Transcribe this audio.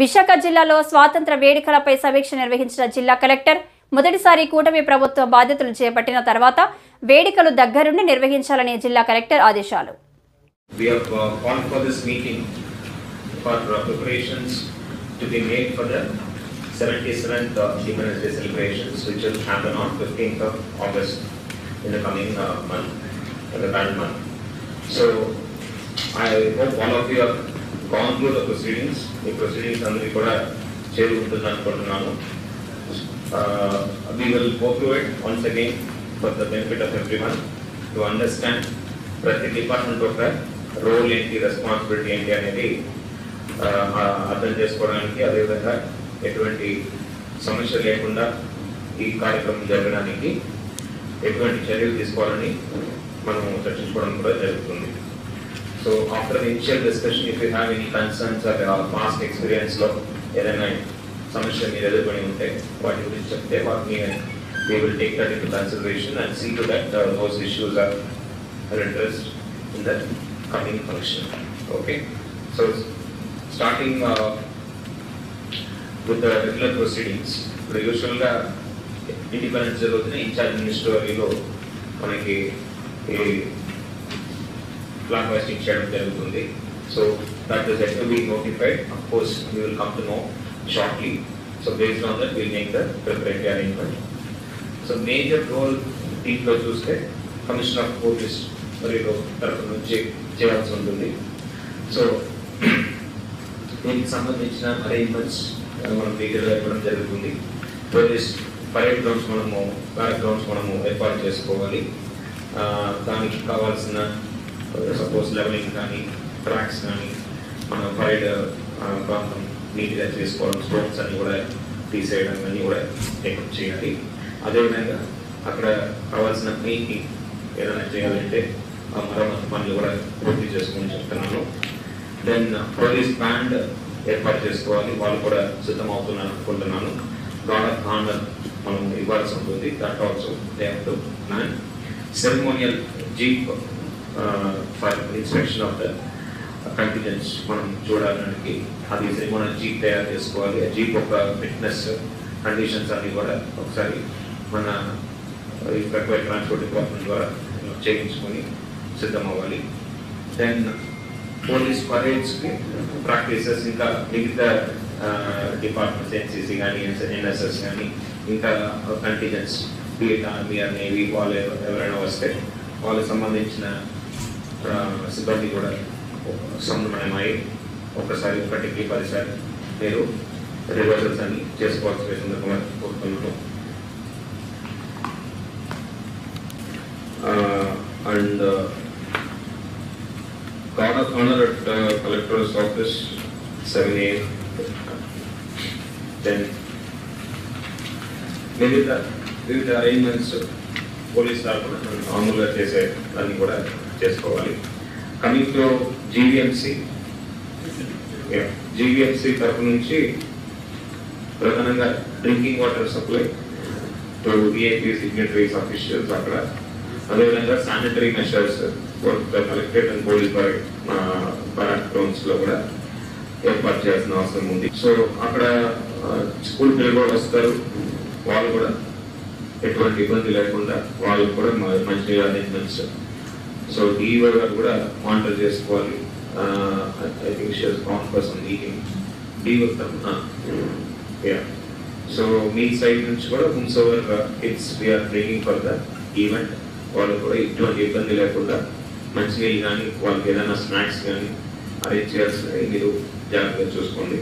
విశాఖ జిల్లాలో స్వాతంత్ర వేడుకలపై సమీక్ష నిర్వహించిన జిల్లా కలెక్టర్ మొదటిసారి కూటమి ప్రభుత్వ బాధ్యతలు చేపట్టిన తర్వాత వేడుకలు దగ్గరుండి నిర్వహించాలని జిల్లా కలెక్టర్ ఆదేశాలు. We have called for this meeting for preparations to be made for the 77th Independence Day celebrations, which will happen on 15th of August in the coming month, in the current month. So I hope all of you have gone through the proceedings. The proceedings అందరికీ కూడా చేరి ఉంటుంది అనుకుంటున్నాను. We will go through it once again for the benefit of everyone to understand ప్రతి department ఒక role ఏంటి, responsibility ఏంటి అనేది అర్థం చేసుకోవడానికి, అదేవిధంగా ఎటువంటి సమస్య లేకుండా ఈ కార్యక్రమం జరగడానికి ఎటువంటి చర్యలు తీసుకోవాలని మనం చర్చించుకోవడం కూడా జరుగుతుంది. So after the initial discussion, if you have any concerns or past ఎక్స్పీరియన్స్లో ఏదైనా సమస్య మీరు ఎదుర్కొని ఉంటే వాటి గురించి చెప్తే వాటిని we will take that into consideration and see to that those issues are addressed in the coming function. Okay, so starting with the regular proceedings, the usual independence jarugutuna incharge minister lo manaki flag hoisting cheyadam jarugutundi. So that is yet to be notified. Of course, we will come to know shortly. So based on that, we will make the preparatory arrangement. So major role దీంట్లో చూస్తే commissioner of police మరియు తరఫు నుంచి చేయాల్సి ఉంటుంది. So దీనికి సంబంధించిన arrangements మనం డీటెయిల్గా ఇవ్వడం జరుగుతుంది. పోలీస్ పరేడ్ గ్రౌండ్స్ మనము ఏర్పాటు చేసుకోవాలి. దానికి కావాల్సిన సపోజ్ లెవెలింగ్ కానీ, ట్రాక్స్ కానీ, మన పరేడ్ ప్రాంతం నీట్గా చేసుకోవడం, స్టోన్స్ అన్ని కూడా తీసేయడం అన్నీ కూడా టేకప్ చేయాలి. అదేవిధంగా అక్కడ కావాల్సిన పెయింటింగ్ ఏదైనా చేయాలంటే ఆ మరమ్మతు పనులు కూడా పూర్తి చేసుకుని చెప్తున్నాను. దెన్ పోలీస్ బ్యాండ్ ఏర్పాటు చేసుకోవాలి, వాళ్ళు కూడా సిద్ధమవుతున్నారు అనుకుంటున్నాను. గార్డ్ ఆఫ్ ఆనర్ మనం ఇవ్వాల్సి ఉంటుంది. That also they have to plan. Ceremonial jeep for inspection of the contingents మనం చూడడానికి అది సెరమోనియల్ జీప్ తయారు చేసుకోవాలి. ఆ జీప్ ఒక ఫిట్నెస్ కండిషన్స్ అన్ని కూడా ఒకసారి మన ట్రాన్స్పోర్ట్ డిపార్ట్మెంట్ ద్వారా చేయించుకొని సిద్ధం అవ్వాలి. దెన్ పోలీస్ పరేడ్స్కి ప్రాక్టీసెస్, ఇంకా మిగతా డిపార్ట్మెంట్స్ ఎన్సీసీ కానీ, ఎన్ఎస్ఎస్ కానీ, ఇంకా కంటిజెంట్స్ బీఎట్ ఆర్మీ ఆర్ నేవీ వాళ్ళు ఎవరైనా వస్తే వాళ్ళకి సంబంధించిన సిబ్బంది కూడా సమన్వయమై ఒకసారి 1కి 10 సార్లు మీరు రివర్సల్స్ అని చేసుకోవాల్సి సందర్భంగా కోరుతున్నాను. And guard of honor at collector's office 7 AM. Then వివిధ అరేంజ్మెంట్స్ పోలీస్ తరఫున మామూలుగా చేసే దాన్ని కూడా చేసుకోవాలి. కమింగ్ టు జీవీఎంసీ తరఫు నుంచి ప్రధానంగా drinking water supply to VIP dignitaries officials అక్కడ, అదేవిధంగా sanitary measures collectorate and police barrack grounds లో కూడా ఏర్పాటు చేయాల్సిన అవసరం ఉంది. సో అక్కడ స్కూల్ పిల్లలు కూడా వస్తారు, వాళ్ళు కూడా ఎటువంటి ఇబ్బంది లేకుండా వాళ్ళు కూడా మంచి అరేంజ్మెంట్స్. సో డిఓ గారు కూడా మానిటర్ చేసుకోవాలి. I think she has gone for some meeting DO తరఫున. సో మీ సైడ్ నుంచి కూడా whomsoever kids we are bringing for the event, వాళ్ళు కూడా ఎటువంటి ఇబ్బంది లేకుండా మంచినీళ్ళు కానీ, వాళ్ళకి ఏదైనా స్నాక్స్ కానీ అరేంజ్ చేయాల్సినవి మీరు జాగ్రత్తగా చూసుకోండి.